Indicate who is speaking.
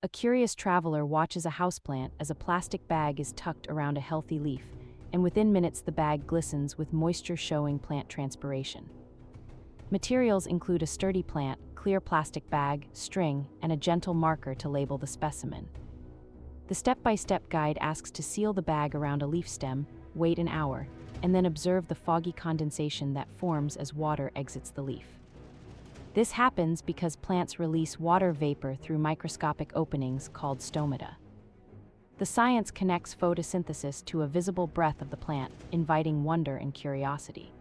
Speaker 1: A curious traveler watches a houseplant as a plastic bag is tucked around a healthy leaf, and within minutes the bag glistens with moisture showing plant transpiration. Materials include a sturdy plant, clear plastic bag, string, and a gentle marker to label the specimen. The step-by-step guide asks to seal the bag around a leaf stem, wait an hour, and then observe the foggy condensation that forms as water exits the leaf. This happens because plants release water vapor through microscopic openings called stomata. The science connects photosynthesis to a visible breath of the plant, inviting wonder and curiosity.